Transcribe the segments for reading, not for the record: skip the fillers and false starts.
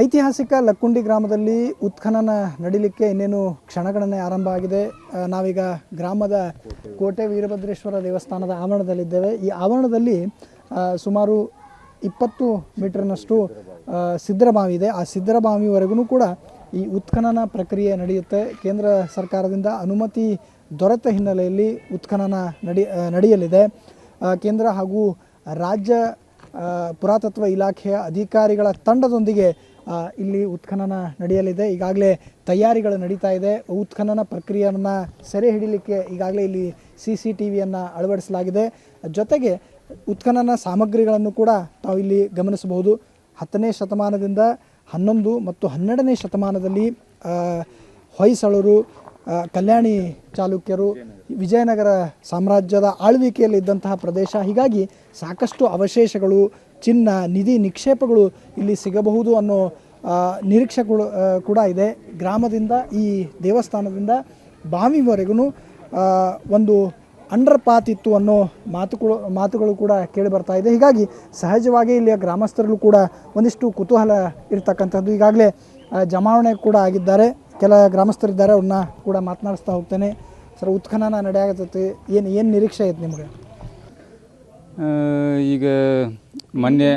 ಐತಿಹಾಸಿಕ ಲಕ್ಕುಂಡಿ ಗ್ರಾಮದಲ್ಲಿ ಉತ್ಖನನ ನಡೀಲಿಕ್ಕೆ ಇನ್ನೇನು ಕ್ಷಣಗಣನೆ ಆರಂಭ ಆಗಿದೆ. ನಾವೀಗ ಗ್ರಾಮದ ಕೋಟೆ ವೀರಭದ್ರೇಶ್ವರ ದೇವಸ್ಥಾನದ ಆವರಣದಲ್ಲಿದ್ದೇವೆ. ಈ ಆವರಣದಲ್ಲಿ ಸುಮಾರು 20 ಮೀಟರ್ನಷ್ಟು ಸಿದ್ದರಬಾವಿ ಇದೆ. ಆ ಸಿದ್ದರಬಾವಿವರೆಗೂ ಕೂಡ ಈ ಉತ್ಖನನ ಪ್ರಕ್ರಿಯೆ ನಡೆಯುತ್ತೆ. ಕೇಂದ್ರ ಸರ್ಕಾರದಿಂದ ಅನುಮತಿ ದೊರೆತ ಹಿನ್ನೆಲೆಯಲ್ಲಿ ಉತ್ಖನನ ನಡೆಯಲಿದೆ. ಕೇಂದ್ರ ಹಾಗೂ ರಾಜ್ಯ ಪುರಾತತ್ವ ಇಲಾಖೆಯ ಅಧಿಕಾರಿಗಳ ತಂಡದೊಂದಿಗೆ ಇಲ್ಲಿ ಉತ್ಖನನ ನಡೆಯಲಿದೆ. ಈಗಾಗಲೇ ತಯಾರಿಗಳು ನಡೀತಾ ಇದೆ. ಉತ್ಖನನ ಪ್ರಕ್ರಿಯೆಯನ್ನು ಸೆರೆ ಹಿಡಿಯಲಿಕ್ಕೆ ಈಗಾಗಲೇ ಇಲ್ಲಿ CCTVಯನ್ನು ಅಳವಡಿಸಲಾಗಿದೆ. ಜೊತೆಗೆ ಉತ್ಖನನ ಸಾಮಗ್ರಿಗಳನ್ನು ಕೂಡ ತಾವು ಇಲ್ಲಿ ಗಮನಿಸಬಹುದು. 10ನೇ ಶತಮಾನದಿಂದ 11 ಮತ್ತು 12ನೇ ಶತಮಾನದಲ್ಲಿ ಹೊಯ್ಸಳರು, ಕಲ್ಯಾಣಿ ಚಾಲುಕ್ಯರು, ವಿಜಯನಗರ ಸಾಮ್ರಾಜ್ಯದ ಆಳ್ವಿಕೆಯಲ್ಲಿ ಇದ್ದಂತಹ ಪ್ರದೇಶ. ಹೀಗಾಗಿ ಸಾಕಷ್ಟು ಅವಶೇಷಗಳು, ಚಿನ್ನ, ನಿಧಿ ನಿಕ್ಷೇಪಗಳು ಇಲ್ಲಿ ಸಿಗಬಹುದು ಅನ್ನೋ ನಿರೀಕ್ಷೆಗಳು ಕೂಡ ಇದೆ. ಗ್ರಾಮದಿಂದ ಈ ದೇವಸ್ಥಾನದಿಂದ ಬಾವಿವರೆಗೂ ಒಂದು ಅಂಡರ್ ಪಾತ್ ಇತ್ತು ಅನ್ನೋ ಮಾತುಗಳು ಕೂಡ ಕೇಳಿ ಬರ್ತಾ ಇದೆ. ಹೀಗಾಗಿ ಸಹಜವಾಗಿ ಇಲ್ಲಿಯ ಗ್ರಾಮಸ್ಥರಲ್ಲೂ ಕೂಡ ಒಂದಿಷ್ಟು ಕುತೂಹಲ ಇರ್ತಕ್ಕಂಥದ್ದು. ಈಗಾಗಲೇ ಜಮಾವಣೆ ಕೂಡ ಆಗಿದ್ದಾರೆ. ಕೆಲ ಗ್ರಾಮಸ್ಥರಿದ್ದಾರೆ, ಅವ್ರನ್ನ ಕೂಡ ಮಾತನಾಡಿಸ್ತಾ ಹೋಗ್ತೇನೆ. ಸರ್, ಉತ್ಖನನ ನಡೆಯಾಗತ್ತೆ, ಏನು ನಿರೀಕ್ಷೆ ಐತೆ ನಿಮಗೆ? ಈಗ ಮೊನ್ನೆ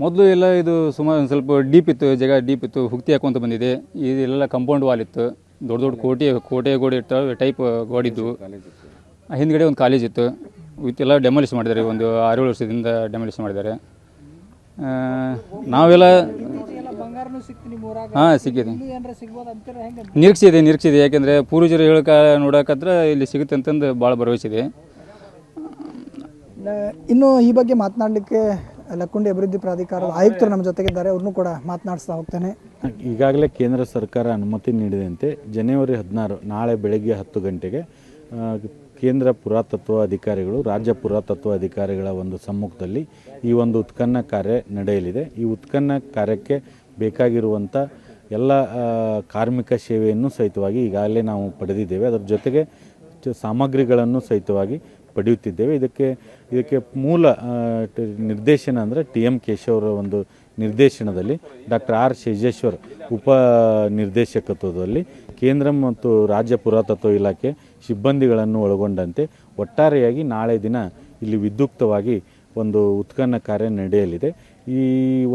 ಮೊದಲು ಎಲ್ಲ ಇದು ಸುಮಾರು ಒಂದು ಸ್ವಲ್ಪ ಡೀಪ್ ಇತ್ತು, ಜಾಗ ಡೀಪ್ ಇತ್ತು, ಹುಕ್ತಿ ಹಾಕೊಂತ ಬಂದಿದೆ. ಇದೆಲ್ಲ ಕಂಪೌಂಡ್ ವಾಲ್ ಇತ್ತು, ದೊಡ್ಡ ದೊಡ್ಡ ಕೋಟೆ ಗೋಡೆ ಇಟ್ಟು ಟೈಪ್ ಗೋಡಿದ್ದು. ಹಿಂದ್ಗಡೆ ಒಂದು ಕಾಲೇಜ್ ಇತ್ತು, ಇವತ್ತೆಲ್ಲ ಡೆಮಾಲಿಷ್ ಮಾಡಿದ್ದಾರೆ. ಒಂದು 6-7 ವರ್ಷದಿಂದ ಡೆಮಾಲಿಷ್ ಮಾಡಿದ್ದಾರೆ. ನಾವೆಲ್ಲ ಹಾಂ ಸಿಕ್ಕಿದೆ, ನಿರೀಕ್ಷೆ ಇದೆ. ಯಾಕೆಂದರೆ ಪೂರ್ವಜರು ಹೇಳಕ ನೋಡೋಕಂದ್ರೆ ಇಲ್ಲಿ ಸಿಗುತ್ತೆ ಅಂತಂದು ಭಾಳ ಭರವಸೆ ಇದೆ. ಇನ್ನು ಈ ಬಗ್ಗೆ ಮಾತನಾಡಲಿಕ್ಕೆ ಲಕ್ಕುಂಡಿ ಅಭಿವೃದ್ಧಿ ಪ್ರಾಧಿಕಾರದ ಆಯುಕ್ತರು ನಮ್ಮ ಜೊತೆಗಿದ್ದಾರೆ, ಅವ್ರನ್ನೂ ಕೂಡ ಮಾತನಾಡಿಸ್ತಾ ಹೋಗ್ತೇನೆ. ಈಗಾಗಲೇ ಕೇಂದ್ರ ಸರ್ಕಾರ ಅನುಮತಿ ನೀಡಿದಂತೆ ಜನವರಿ 16 ನಾಳೆ ಬೆಳಗ್ಗೆ 10 ಗಂಟೆಗೆ ಕೇಂದ್ರ ಪುರಾತತ್ವ ಅಧಿಕಾರಿಗಳು, ರಾಜ್ಯ ಪುರಾತತ್ವ ಅಧಿಕಾರಿಗಳ ಒಂದು ಸಮ್ಮುಖದಲ್ಲಿ ಈ ಒಂದು ಉತ್ಖನನ ಕಾರ್ಯ ನಡೆಯಲಿದೆ. ಈ ಉತ್ಖನನ ಕಾರ್ಯಕ್ಕೆ ಬೇಕಾಗಿರುವಂಥ ಎಲ್ಲ ಕಾರ್ಮಿಕ ಸೇವೆಯನ್ನು ಸಹಿತವಾಗಿ ಈಗಾಗಲೇ ನಾವು ಪಡೆದಿದ್ದೇವೆ. ಅದರ ಜೊತೆಗೆ ಸಾಮಗ್ರಿಗಳನ್ನು ಸಹಿತವಾಗಿ ಪಡೆಯುತ್ತಿದ್ದೇವೆ. ಇದಕ್ಕೆ ಮೂಲ ನಿರ್ದೇಶನ ಅಂದರೆ TM ಕೇಶವರ ಒಂದು ನಿರ್ದೇಶನದಲ್ಲಿ ಡಾಕ್ಟರ್ R ಶೇಜೇಶ್ವರ್ ಉಪ ನಿರ್ದೇಶಕತ್ವದಲ್ಲಿ ಕೇಂದ್ರ ಮತ್ತು ರಾಜ್ಯ ಪುರಾತತ್ವ ಇಲಾಖೆ ಸಿಬ್ಬಂದಿಗಳನ್ನು ಒಳಗೊಂಡಂತೆ ಒಟ್ಟಾರೆಯಾಗಿ ನಾಳೆ ದಿನ ಇಲ್ಲಿ ವಿದ್ಯುಕ್ತವಾಗಿ ಒಂದು ಉತ್ಖನನ ಕಾರ್ಯ ನಡೆಯಲಿದೆ. ಈ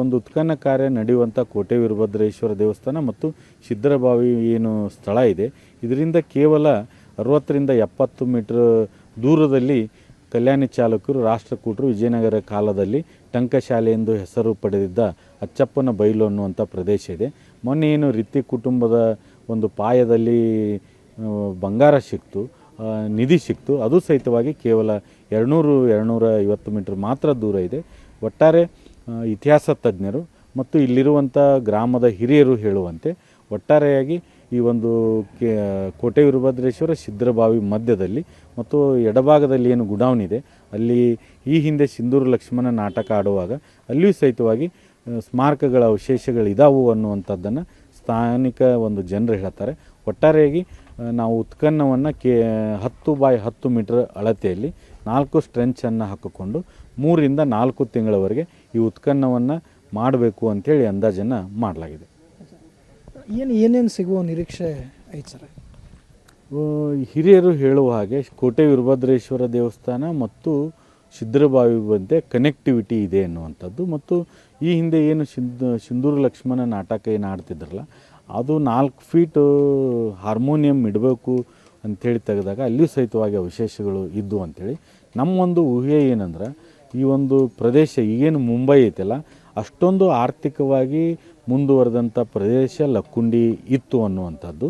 ಒಂದು ಉತ್ಖನನ ಕಾರ್ಯ ನಡೆಯುವಂಥ ಕೋಟೆ ವೀರಭದ್ರೇಶ್ವರ ದೇವಸ್ಥಾನ ಮತ್ತು ಸಿದ್ದರಬಾವಿ ಏನು ಸ್ಥಳ ಇದೆ, ಇದರಿಂದ ಕೇವಲ 60ರಿಂದ 70 ಮೀಟರ್ ದೂರದಲ್ಲಿ ಕಲ್ಯಾಣಿ ಚಾಲುಕ್ಯರು, ರಾಷ್ಟ್ರಕೂಟರು ವಿಜಯನಗರ ಕಾಲದಲ್ಲಿ ಟಂಕಶಾಲೆ ಎಂದು ಹೆಸರು ಪಡೆದಿದ್ದ ಅಚ್ಚಪ್ಪನ ಬೈಲು ಅನ್ನುವಂಥ ಪ್ರದೇಶ ಇದೆ. ಮೊನ್ನೆ ಏನು ರಿತ್ತಿ ಕುಟುಂಬದ ಒಂದು ಪಾಯದಲ್ಲಿ ಬಂಗಾರ ಸಿಕ್ತು, ನಿಧಿ ಸಿಕ್ತು, ಅದು ಸಹಿತವಾಗಿ ಕೇವಲ 200-250 ಮೀಟರ್ ಮಾತ್ರ ದೂರ ಇದೆ. ಒಟ್ಟಾರೆ ಇತಿಹಾಸ ತಜ್ಞರು ಮತ್ತು ಇಲ್ಲಿರುವಂಥ ಗ್ರಾಮದ ಹಿರಿಯರು ಹೇಳುವಂತೆ ಒಟ್ಟಾರೆಯಾಗಿ ಈ ಒಂದು ಕೋಟೆ ವೀರಭದ್ರೇಶ್ವರ ಸಿದ್ದರಬಾವಿ ಮಧ್ಯದಲ್ಲಿ ಮತ್ತು ಎಡಭಾಗದಲ್ಲಿ ಏನು ಗುಡೌನ್ ಇದೆ, ಅಲ್ಲಿ ಈ ಹಿಂದೆ ಸಿಂಧೂರು ಲಕ್ಷ್ಮಣ ನಾಟಕ ಆಡುವಾಗ ಅಲ್ಲಿಯೂ ಸಹಿತವಾಗಿ ಸ್ಮಾರಕಗಳ ಅವಶೇಷಗಳಿದಾವು ಅನ್ನುವಂಥದ್ದನ್ನು ಸ್ಥಾನಿಕ ಒಂದು ಜನರು ಹೇಳ್ತಾರೆ. ಒಟ್ಟಾರೆಯಾಗಿ ನಾವು ಉತ್ಖನನವನ್ನು 10 by 10 ಮೀಟರ್ ಅಳತೆಯಲ್ಲಿ 4 ಸ್ಟ್ರೆಂಚನ್ನು ಹಾಕಿಕೊಂಡು 3ರಿಂದ 4 ತಿಂಗಳವರೆಗೆ ಈ ಉತ್ಖನನವನ್ನು ಮಾಡಬೇಕು ಅಂಥೇಳಿ ಅಂದಾಜನ್ನು ಮಾಡಲಾಗಿದೆ. ಏನೇನು ಸಿಗುವ ನಿರೀಕ್ಷೆ ಐತೆ ಸರ್? ಹಿರಿಯರು ಹೇಳುವ ಹಾಗೆ ಕೋಟೆ ವೀರಭದ್ರೇಶ್ವರ ದೇವಸ್ಥಾನ ಮತ್ತು ಸಿದ್ದರಬಾವಿ ಮಧ್ಯೆ ಕನೆಕ್ಟಿವಿಟಿ ಇದೆ ಎನ್ನುವಂಥದ್ದು. ಮತ್ತು ಈ ಹಿಂದೆ ಏನು ಸಿಂಧೂರು ಲಕ್ಷ್ಮಣ ನಾಟಕ ಏನು ಆಡ್ತಿದ್ರಲ್ಲ, ಅದು 4 ಫೀಟ್ ಹಾರ್ಮೋನಿಯಂ ಇಡಬೇಕು ಅಂಥೇಳಿ ತೆಗೆದಾಗ ಅಲ್ಲಿಯೂ ಸಹಿತವಾಗಿ ಅವಶೇಷಗಳು ಇದ್ದು ಅಂಥೇಳಿ ನಮ್ಮೊಂದು ಊಹೆ ಏನಂದ್ರೆ, ಈ ಒಂದು ಪ್ರದೇಶ ಈಗೇನು ಮುಂಬೈ ಐತಲ್ಲ, ಅಷ್ಟೊಂದು ಆರ್ಥಿಕವಾಗಿ ಮುಂದುವರೆದಂಥ ಪ್ರದೇಶ ಲಕ್ಕುಂಡಿ ಇತ್ತು ಅನ್ನುವಂಥದ್ದು.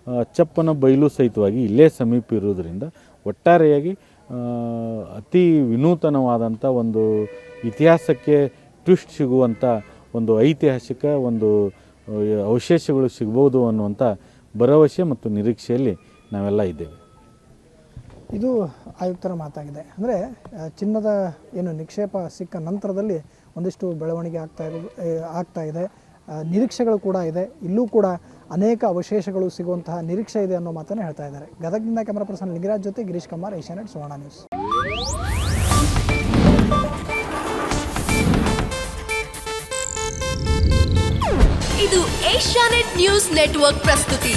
ಅಚ್ಚಪ್ಪನ ಬೈಲು ಸಹಿತವಾಗಿ ಇಲ್ಲೇ ಸಮೀಪ ಇರುವುದರಿಂದ ಒಟ್ಟಾರೆಯಾಗಿ ಅತಿ ವಿನೂತನವಾದಂಥ ಒಂದು ಇತಿಹಾಸಕ್ಕೆ ಟ್ವಿಸ್ಟ್ ಸಿಗುವಂಥ ಒಂದು ಐತಿಹಾಸಿಕ ಒಂದು ಅವಶೇಷಗಳು ಸಿಗ್ಬೋದು ಅನ್ನುವಂಥ ಭರವಸೆ ಮತ್ತು ನಿರೀಕ್ಷೆಯಲ್ಲಿ ನಾವೆಲ್ಲ ಇದ್ದೇವೆ. ಇದು ಆಯುಕ್ತರ ಮಾತಾಗಿದೆ. ಅಂದರೆ ಚಿನ್ನದ ಏನು ನಿಕ್ಷೇಪ ಸಿಕ್ಕ ನಂತರದಲ್ಲಿ ಒಂದಿಷ್ಟು ಬೆಳವಣಿಗೆ ಆಗ್ತಾ ಇದೆ, ನಿರೀಕ್ಷೆಗಳು ಕೂಡ ಇದೆ. ಇಲ್ಲೂ ಕೂಡ ಅನೇಕ ಅವಶೇಷಗಳು ಸಿಗುವಂತಹ ನಿರೀಕ್ಷೆ ಇದೆ ಅನ್ನೋ ಮಾತನ್ನು ಹೇಳ್ತಾ ಇದ್ದಾರೆ. ಗದಗದಿಂದ ಕ್ಯಾಮರಾ ಪರ್ಸನ್ ಲಿಂಗರಾಜ್ ಜೊತೆ ಗಿರೀಶ್ ಕುಮಾರ್, ಏಷ್ಯಾನೆಟ್ ಸುವರ್ಣ ನ್ಯೂಸ್. ಇದು ಏಷ್ಯಾನೆಟ್ ನ್ಯೂಸ್ ನೆಟ್ವರ್ಕ್ ಪ್ರಸ್ತುತಿ.